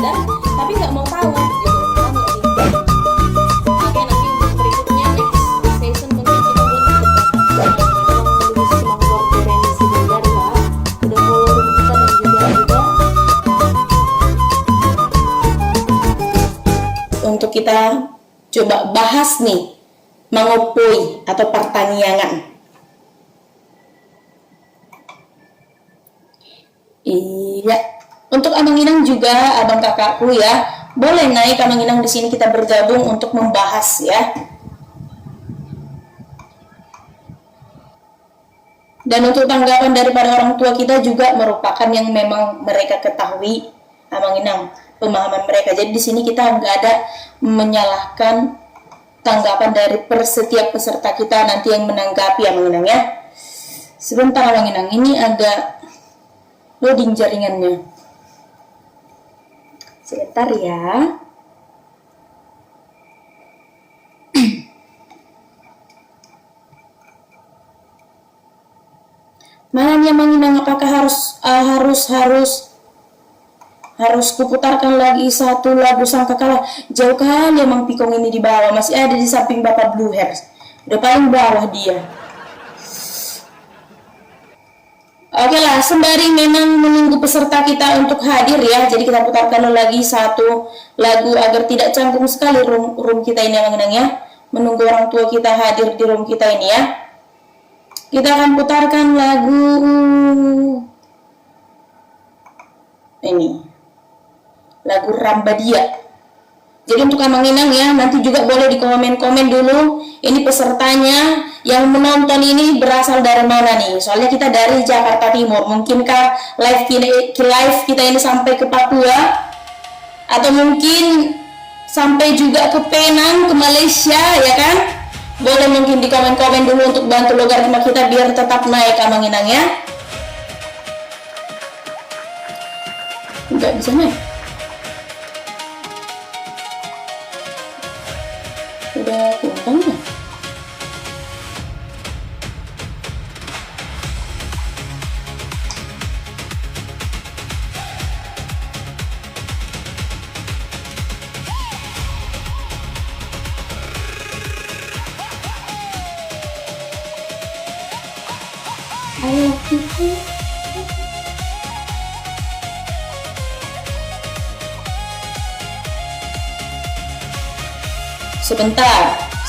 sadar tapi nggak mau tahu gitu. Paham nggak sih? Oke, nanti untuk berikutnya next session mungkin kita buat udah follow kita dan juga untuk kita coba bahas nih mangopoi atau pertaniangan. Iya, untuk Abang Inang juga abang kakakku ya, boleh naik Abang Inang di sini kita bergabung untuk membahas ya. Dan untuk tanggapan daripada orang tua kita juga merupakan yang memang mereka ketahui Abang Inang, pemahaman mereka. Jadi di sini kita nggak ada menyalahkan tanggapan dari setiap peserta kita nanti yang menanggapi Abang Inang ya. Sebentar Abang Inang, ini agak loading jaringannya. Sebentar ya. Mana nih Abang Inang? Apakah harus kuputarkan lagi satu lagu Sangkakala? Jauh kali Emang Pikong ini di bawah, masih ada di samping Bapak Blue Hairs. Udah paling bawah dia. Oke lah, sembari memang menunggu peserta kita untuk hadir ya, jadi kita putarkan lagi satu lagu agar tidak canggung sekali room kita ini Abang Inang ya. Menunggu orang tua kita hadir di room kita ini ya. Kita akan putarkan lagu ini, lagu Rambadia. Jadi untuk Abang Inang ya, nanti juga boleh di komen-komen dulu ini pesertanya yang menonton ini berasal dari mana nih. Soalnya kita dari Jakarta Timur. Mungkinkah live kita ini sampai ke Papua, atau mungkin sampai juga ke Penang, ke Malaysia ya kan? Boleh mungkin di komen-komen dulu untuk bantu logaritma kita biar tetap naik Abang Inang ya. Nggak bisa naik. Udah kurang ya? Ayo kita.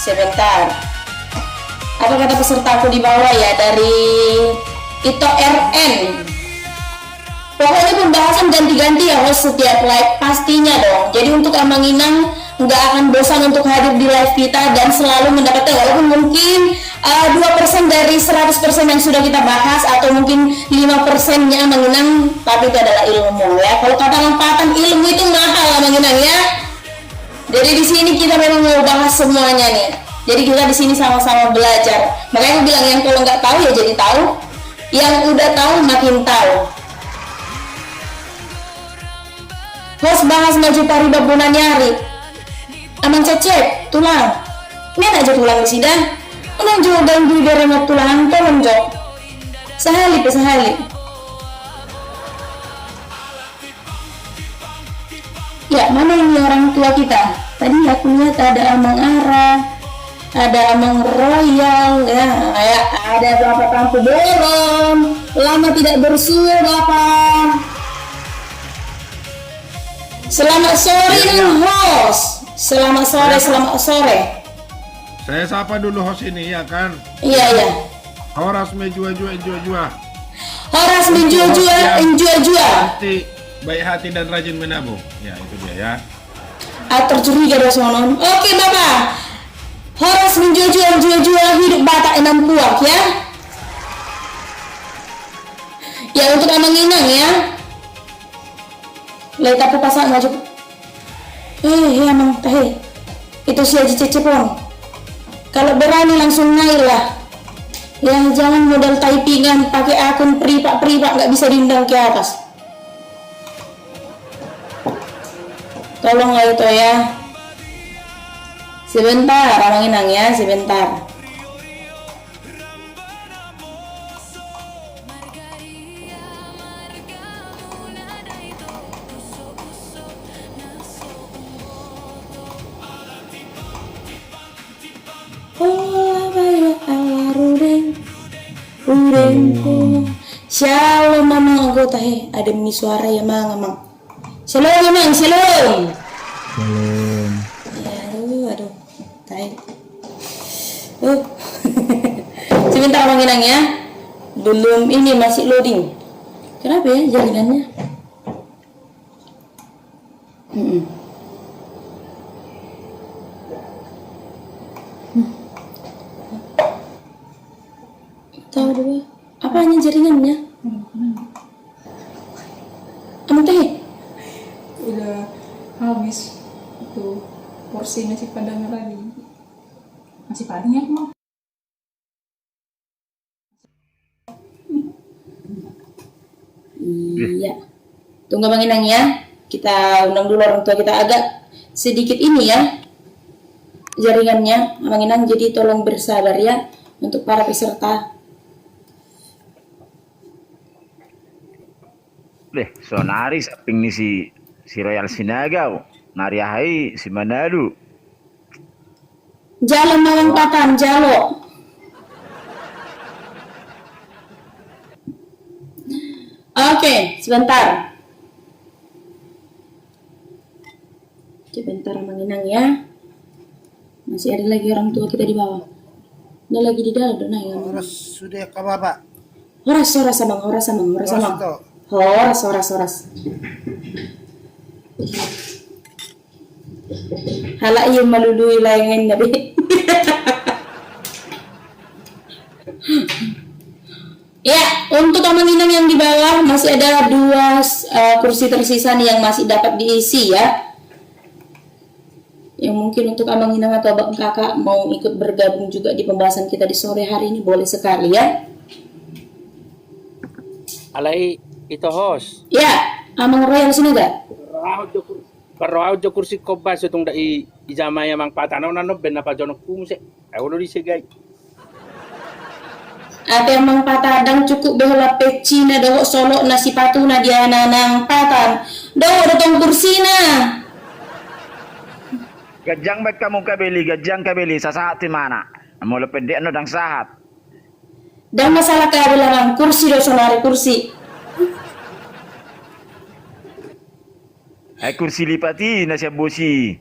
Sebentar. Apa kata pesertaku di bawah ya, dari Ito RN. Pokoknya pembahasan ganti-ganti ya host setiap live pastinya dong. Jadi untuk Abang Inang nggak akan bosan untuk hadir di live kita dan selalu mendapatkan, walaupun mungkin 2% dari 100% yang sudah kita bahas, atau mungkin 5%-nya Abang Inang, tapi itu adalah ilmu ya. Kalau kata lompatan, ilmu itu mahal Abang Inang ya. Jadi di sini kita memang mau bahas semuanya nih. Jadi kita di sini sama-sama belajar. Makanya aku bilang yang kalau nggak tahu ya jadi tahu, yang udah tahu makin tahu. Host bahas maju pari babunan nyari. Amang cecep, tulang. Ini aja tulang di sini. Unang jo dan juga remote tulang tolong jo. Sehali. Ya, mana ini orang tua kita? Tadi aku lihat ada Amang Ara, ada Amang Royal, ya, ada Bapak Kampu Boron. Lama tidak bersua Bapak. Selamat sore host. Selamat sore. Saya sapa dulu host ini ya kan? Iya. Horas menjua-jua. Horas menjua-jua. Hati, baik hati dan rajin menabung. Ya itu dia ya. Tercuriga dari sonon. Oke Bapak. Horas menjua-jua hidup Batak enam puak ya. Ya untuk Abang Inang ya. Lihat aku pasang maju. Amang teh. Itu si Haji Cecepon. Kalau berani langsung naik lah. Ya jangan modal typingan pakai akun privat nggak bisa diundang ke atas. Tolonglah itu ya. Sebentar Abang Inang ya, sebentar. demi suara ya Mang. Shalom ya Mang, shalom. Belum. Ya, aduh. Tai. Sebentar Mang Inang ya. Belum ini masih loading. Kenapa ya jaringannya? Tahu dulu. Apanya jaringannya? Teh? Udah habis itu porsi nasi padang tadi. Nasi padangnya mau. Iya. Tunggu Bang Inang ya. Kita undang dulu orang tua kita, agak sedikit ini ya jaringannya Bang Inang, jadi tolong bersabar ya untuk para peserta. So nari saping ni si Royal Sinagau, nari ahai si Manado. Jalan Mawang Patan, jalo. Oke, sebentar. Sebentar Bang Inang ya. Masih ada lagi orang tua kita di bawah. Ada lagi di dalam dona ya. Horas sudah ke Bapak. Horas Abang. Horas. Halak yang melului layangan Nabi. Ya, untuk Amang Inang yang di bawah masih ada 2 kursi tersisa nih yang masih dapat diisi ya. Yang mungkin untuk Amang Inang atau Abang Kakak mau ikut bergabung juga di pembahasan kita di sore hari ini, boleh sekali ya. Alai itu host. Ya, Amang Royal sini enggak? Parau jo kursi kobas itong dai ijama ya mang patanaw na no ben na pa jonok kumse. Ay ulo di sigay. Ada Mang Patadang cukup behola peci na doho solo na si patu na dia nanang patan. Doho datang kursi na. Gajang baik kamu kabeli sa saat di mana? Mau lepedek no dang sahat. Dan masalah keabelangan kursi do sonari kursi. Ay kursi lipati na siya bosi.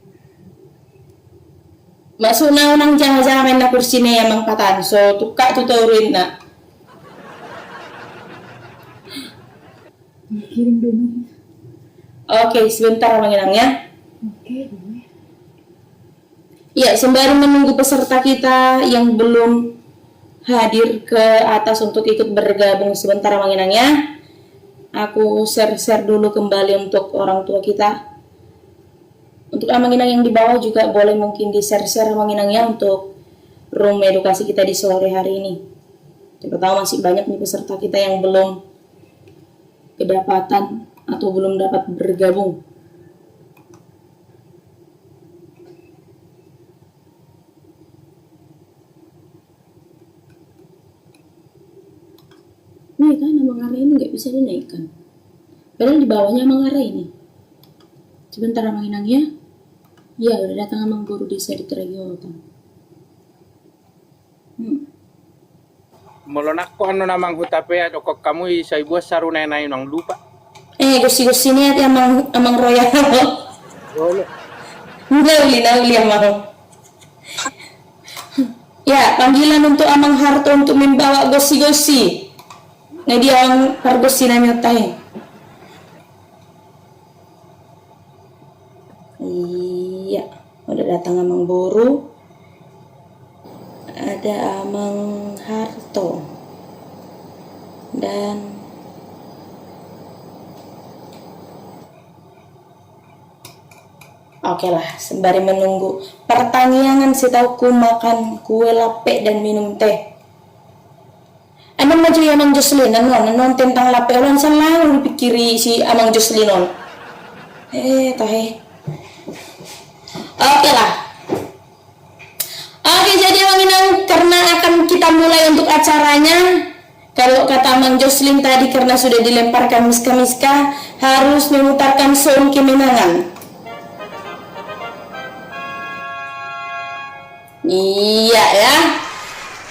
Masuk na unang jangan na kursi na yang Mang Patan. So tukak tuturin na. Kirim dulu. Oke, sebentar Mang Inang ya. Oke. Ya, sembari menunggu peserta kita yang belum hadir ke atas untuk ikut bergabung, sebentar Mang Inang ya. Aku share dulu kembali untuk orang tua kita. Untuk Amang Inang yang di bawah juga boleh mungkin di share Amang Inang ya untuk room edukasi kita di sore hari ini. Kita tahu masih banyak nih peserta kita yang belum kedapatan atau belum dapat bergabung. Nih kan Amang Ara ini nggak bisa dinaikkan. Padahal di bawahnya Amang Ara ini. Sebentar Amang Inang ya. Ya udah datang Amang Guru Desa di Tragiotan. Molonak ko ano namang hutape at okok kamu sa ibuas sarunay na yun ang lupa. Gusti niya at Amang Royal. Wala. Nauli Amang. Ya, panggilan untuk Amang Harto untuk membawa gosi-gosi. Nah dia ang pargosi namin tayo. Iya, udah datang Amang Boru. Ada Amang Harto. Dan oke lah, sembari menunggu pertanyaan setauku makan kue lape dan minum teh. Emang maju ya Amang Jocelyn, nanon tentang lape orang selalu dipikiri si Amang Jocelyn non. Tahe. Oke lah. Oke, jadi Amang Inang karena akan kita mulai untuk acaranya. Kalau kata Amang Jocelyn tadi karena sudah dilemparkan miska-miska harus memutarkan sound kemenangan. Iya ya.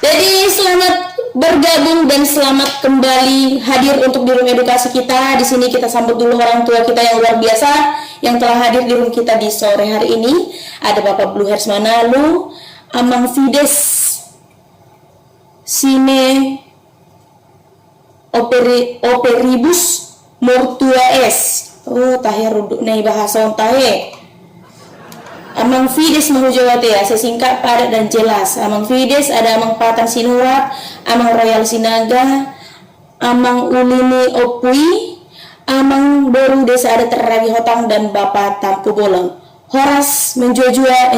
Jadi selamat bergabung dan selamat kembali hadir untuk di room edukasi kita. Di sini kita sambut dulu orang tua kita yang luar biasa yang telah hadir di room kita di sore hari ini. Ada Bapak Blue Hairs Manalo, Amang Fides, Sine Operibus Mortua S. Oh, tahe ruduk nih bahasa tahe. Amang Fides Mahujawate ya, sesingkat, padat dan jelas. Amang Fides ada Amang Patang Sinurat, Amang Royal Sinaga, Amang Ulini Opui, Amang Boru Desa ada Terragi Hotang dan Bapak Tampu Bolong. Horas menjua-jua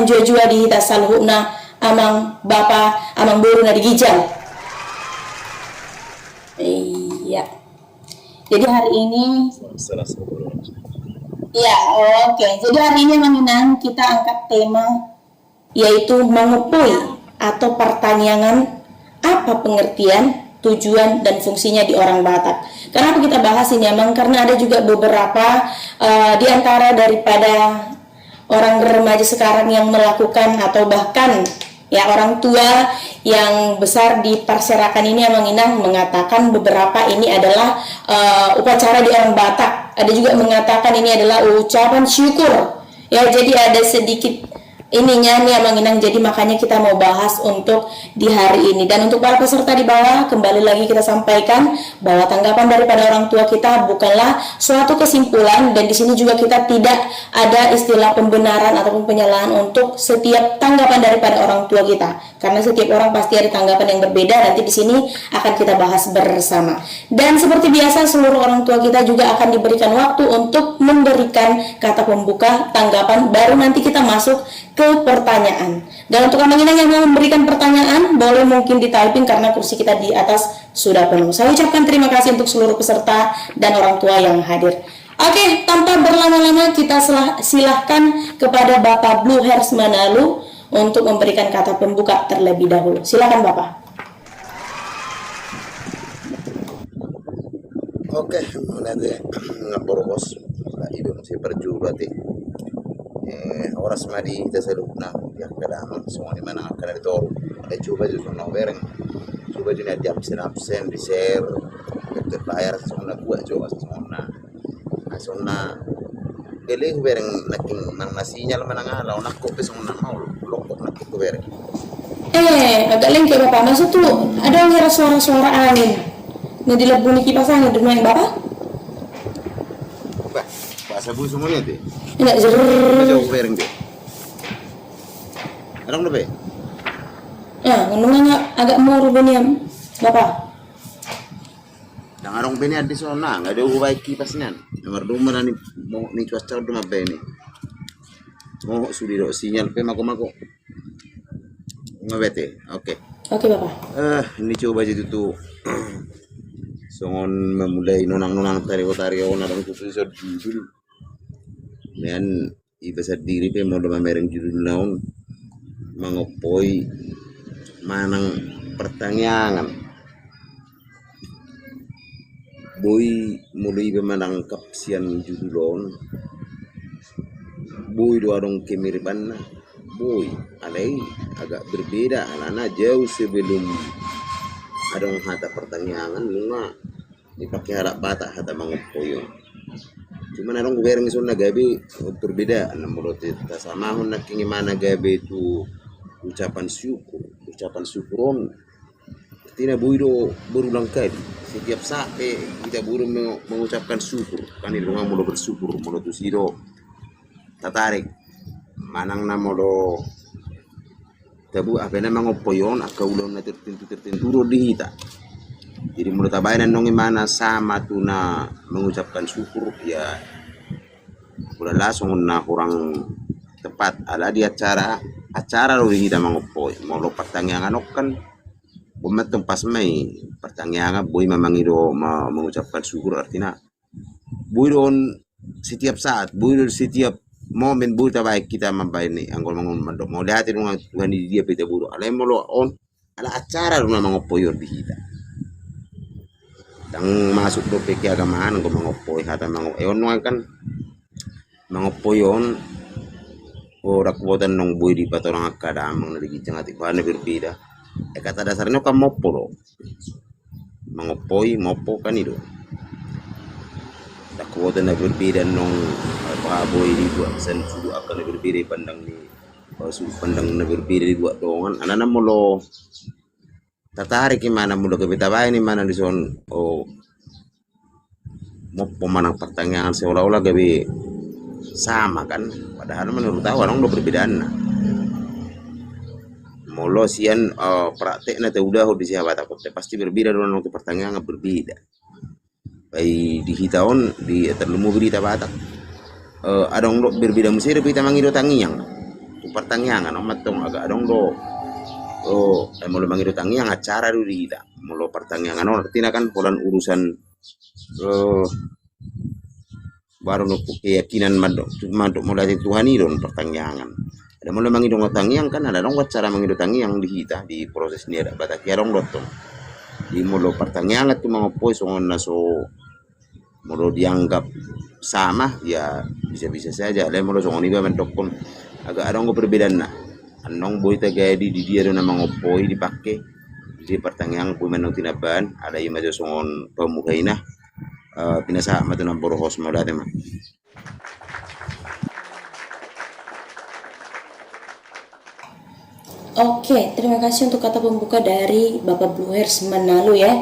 di hita salhuna Amang Bapak Amang Boru na digijang. Iya. Jadi hari ini ya, oke. Jadi hari ini mengenang kita angkat tema yaitu mengepui atau pertanyaan apa pengertian, tujuan dan fungsinya di orang Batak. Kenapa kita bahas ini emang? Karena ada juga beberapa di antara daripada orang remaja sekarang yang melakukan atau bahkan ya orang tua yang besar di perserakan ini emang Inang mengatakan beberapa ini adalah upacara di orang Batak. Ada juga mengatakan ini adalah ucapan syukur. Ya, jadi ada sedikit ininya nih Amang Inang, jadi makanya kita mau bahas untuk di hari ini. Dan untuk para peserta di bawah, kembali lagi kita sampaikan bahwa tanggapan daripada orang tua kita bukanlah suatu kesimpulan, dan di sini juga kita tidak ada istilah pembenaran ataupun penyalahan untuk setiap tanggapan daripada orang tua kita, karena setiap orang pasti ada tanggapan yang berbeda. Nanti di sini akan kita bahas bersama. Dan seperti biasa, seluruh orang tua kita juga akan diberikan waktu untuk memberikan kata pembuka, tanggapan, baru nanti kita masuk ke pertanyaan. Dan untuk Amang Inang yang mau memberikan pertanyaan, boleh mungkin di typing karena kursi kita di atas sudah penuh. Saya ucapkan terima kasih untuk seluruh peserta dan orang tua yang hadir. Oke, tanpa berlama-lama kita silahkan kepada Bapak Blue Hairs Manalo untuk memberikan kata pembuka terlebih dahulu. Silakan Bapak. Oke, nanti ngapor bos, ibu masih berjubat oras madi tasalukna ya kadang semua di mana kada ditoru ada coba juga no bereng coba juga di absen di share terbayar semua buat coba semua asona gele bereng naking nang nasinya menang ala nak kopi semua mau lokok nak kopi bereng Agak lengket Bapak, maksud tuh ada ngira suara-suara angin nah dilebuni kipas angin di rumah Bapak? Bahasa bu semuanya deh. Enggak Jauh bereng deh. Orang lebih. Ya, ngomongnya agak mau rubeniam, Bapak. Yang orang bini ada di sana, nggak ada ubah kipasnya. Nomor dua mana nih mau nih cuaca udah apa ini? Mau sudah do sinyal pe mako. Ngabete, oke. Oke Bapak. Ini coba jadi tuh. Songon memulai nonang tario narang khusus judul. Dan ibasat diri pe mau mereng judul naon mangopoi manang pertanyaan boy mulai memandang kapsian judulon boy doa dong kemiripan boy alai agak berbeda alana jauh sebelum adong hata pertanyaan lunga dipakai harap batak hata mangopoyo cuman adong bereng sunna gabe berbeda menurut kita sama hun naking mana gabe itu ucapan syukuron artinya buido berulang kali setiap saat kita buru mengucapkan syukur kan itu mulu bersyukur mulu tu sido tatarik manang namolo tabu apa nama ngopoyon akaulon na tertentu dihita jadi mulut tabayan nong mana sama tuna mengucapkan syukur ya udah langsung na kurang tepat ada di acara lo dihita mengopoy mau lo pertanyaan kan bumat tempas mai pertanyaan boy memang itu mengucapkan syukur artinya boy don setiap saat boy setiap momen boy tabaik kita mampai ni anggol mangomandok mau lihat itu Tuhan di dia pita buru alai mau lo on ala acara lo mengopoy dihita yang masuk do peki agamaan ko mangopoy hata mangoeon kan mangopoyon ora kuotan nong boy di patorang akada amang naligi jangati bana berbeda kata dasarnya kan mopo lo, mangopoi mopo kan itu. Tak kuat na berbeda nong Prabowo ini buat sen sudah akan berbeda pandang ni, sudut pandang na berbeda buat dongan. Anak mulu tertarik mana mulu ke beta ni mana di son mau pemenang pertanyaan seolah-olah gawe sama kan, padahal menurut tahu orang lo perbedaan nah. Molo sian praktek na udah di siapa takut pasti berbeda dengan waktu pertanyaan berbeda. Baik di hitaon di terlemu berita batak ada orang berbeda musir berita mangido tangiang tu pertanyaan amat tong agak ada orang molo mangido tangiang acara dulu di hita molo pertanyaan artinya kan polan urusan baru no keyakinan madok mulai Tuhan itu pertanyaan. Ada mulai mangidong tangiang kan ada dong cara mangidong tangiang di hita di proses ini ada batak ya dong dotong di molo pertanyaan itu mengopoi songon naso molo dianggap sama ya bisa-bisa saja le molo songon iba mendokon agak ada perbedaan nah anong boy tagay di dia do na mangopoi dipakai di pertanyaan bu menong tinaban ada yung medyo songon pamuhay na pinasa matu ng boros mo dati mah. Oke, terima kasih untuk kata pembuka dari Bapak Blue Hairs Manalu ya.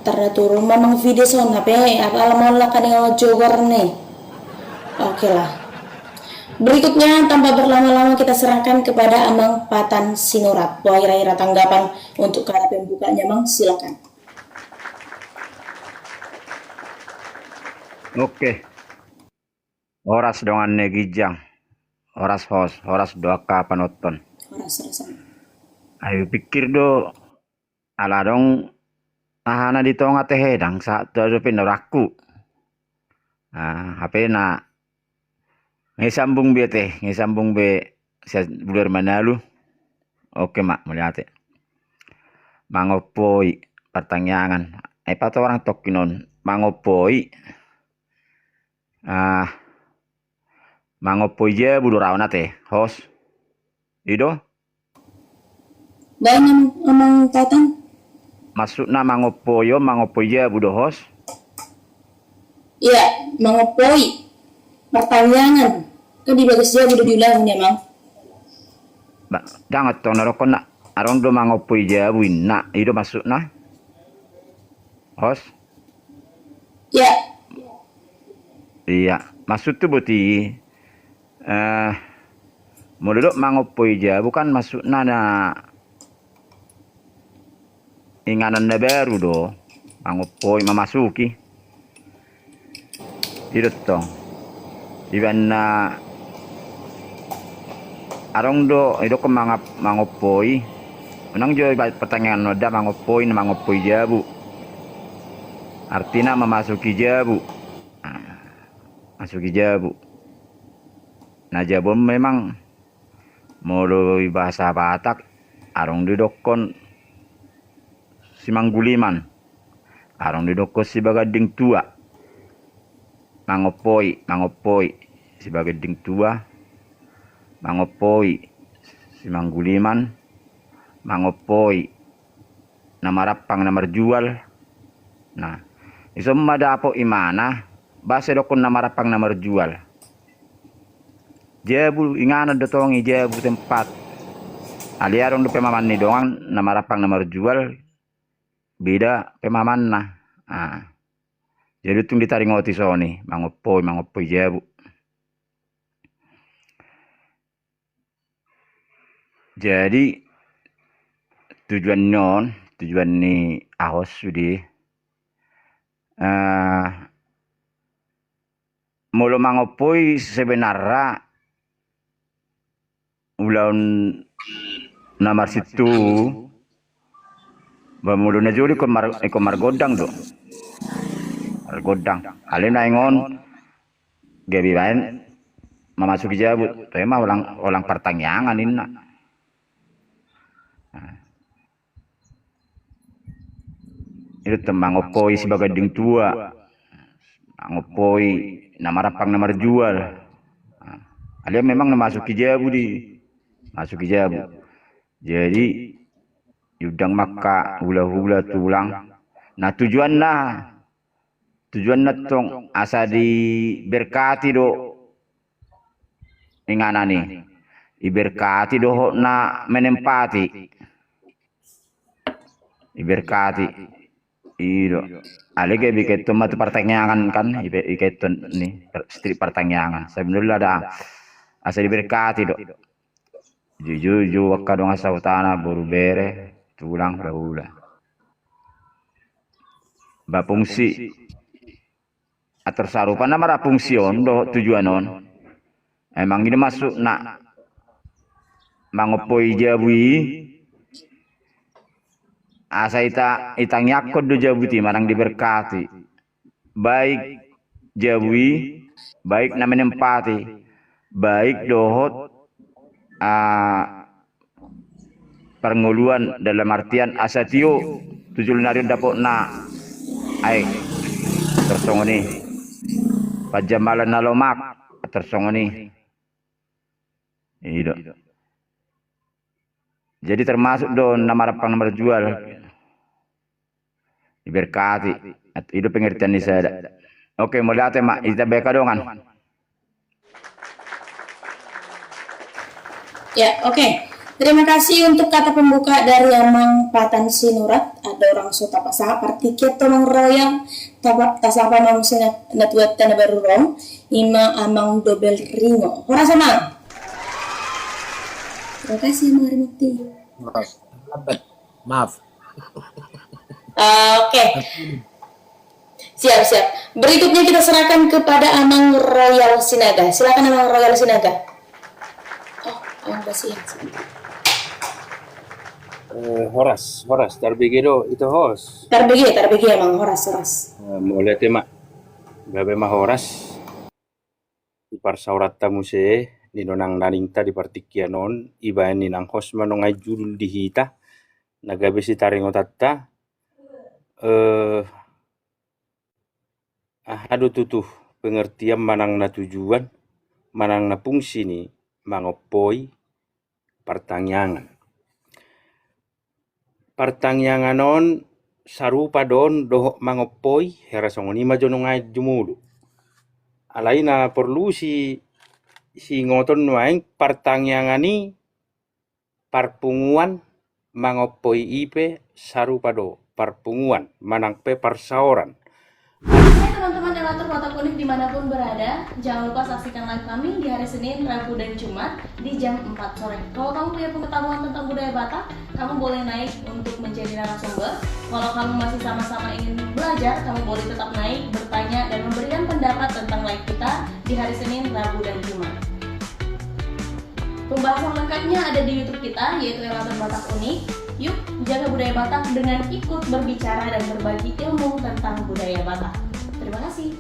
Karena turun memang video son HP apa mau lakukan yang jogor nih. Oke lah. Berikutnya tanpa berlama-lama kita serahkan kepada Amang Patan Sinurat. Wah, kira-kira tanggapan untuk kata pembukanya, Mang, silakan. Oke. Horas dengan negijang. Horas host, horas doaka penonton. Rasa-rasa. Ayo pikir do ala dong ahana di tonga teh hedang saat do pinoraku. HP na ngisambung be teh, ngisambung be bulir Manalu. Oke mak melihat. Mangopoi pertanyaan. Apa tuh orang tokinon mangopoi. Mangopoi je budur rawana teh, host. Ido? Dan Amang Patan? Maksudnya mangopoyo, mangopoya budo host? Iya, mangopoi pertanyaan. Kan di bagus dia udah diulangnya, Mang. Jangan tong narokon nak arong do mangopoy jawin nak itu maksudnya host? Ya. Iya, maksud tuh berarti menurut mangopoy ja bukan maksudnya na inganan na baru do mangopoy memasuki itu tong iban na arong do itu ke mangopoy menang jo pertanyaan ada mangopoy na mangopoy jabu artinya memasuki jabu masuki jabu nah jabu memang mulai bahasa Batak arong didokon si Mangguliman arong didokon si Bagading tua mangopoi si Bagading tua mangopoi si Mangguliman mangopoi nama rapang nama jual nah iso madapo imana bahasa dokon nama rapang nama jual jabu ingana dotong jabu tempat aliarong do pemaman ni doang nama rapang nama jual beda pemaman nah jadi tung ditaringoti soni mangopoi jabu jadi tujuan ni ahos sudi mulu mangopoi sebenarnya ulang nomor situ bamulu na juli komar godang do godang alin aingon gabi lain memasuki jabu tema ulang pertanyaan inna itu temang opoi sebagai ding tua ngopoi nama rapang nama jual alia memang memasuki jabu jadi Yudang maka hula-hula tulang. Nah tujuannya tong asa diberkati do ingana nih. Iberkati do na menempati. Iberkati. Iyo. Alege biket mata pertanyaan kan iket nih strip pertanyaan. Sebenarnya ada asa diberkati do. Juju wakadong asa utana buru bere tulang bahula. Bapungsi atur sarupan nama fungsion do tujuan non. Emang ini masuk nak mangopoi jabui asa itang yakod do jabuti marang diberkati. Baik jabui, baik na menempati, baik dohot penguluan dalam artian asatio tujuh narion dapok na ay tersongoni pajamalan na lomak tersongoni itu jadi termasuk do nomor jual diberkati itu pengertian ini saya. Oke mulai mak kita beka dongan. Ya, oke. Terima kasih untuk kata pembuka dari Amang Patan Sinurat. Ada orang sota pasaha partiket tomang royang tasapa mang sinat natuat tanah baru rong ima amang dobel ringo. Hora sama. Terima kasih Amang Harimukti. Maaf. Oke. Siap. Berikutnya kita serahkan kepada Amang Royal Sinaga. Silakan Amang Royal Sinaga. Amang Basian. Horas, tarbigido itu host. Tarbigi Amang Horas. Mulai tema, gabe mah horas. Di parsaurat tamu se, di nonang naninta di partikianon, ibaen ni nang host manongai judul dihita, nagabe si taringotatta, adu tutuh pengertian manang na tujuan, manang na fungsi ni mangopoi pertanyaan. Pertanyaan non sarupa don doh mangopoi herasong ni majonongai jumulu. Alaina perlu si ngoton waing pertanyaan ni parpunguan mangopoi ipe sarupa do parpunguan manang pe parsaoran. Hai teman-teman relator Watak Unik dimanapun berada, jangan lupa saksikan live kami di hari Senin, Rabu, dan Jumat di jam 4 sore. Kalau kamu punya pengetahuan tentang budaya Batak, kamu boleh naik untuk menjadi narasumber. Kalau kamu masih sama-sama ingin belajar, kamu boleh tetap naik, bertanya, dan memberikan pendapat tentang live kita di hari Senin, Rabu, dan Jumat. Pembahasan lengkapnya ada di YouTube kita, yaitu Relator Batak Unik. Yuk, jaga budaya Batak dengan ikut berbicara dan berbagi ilmu tentang budaya Batak. Terima kasih.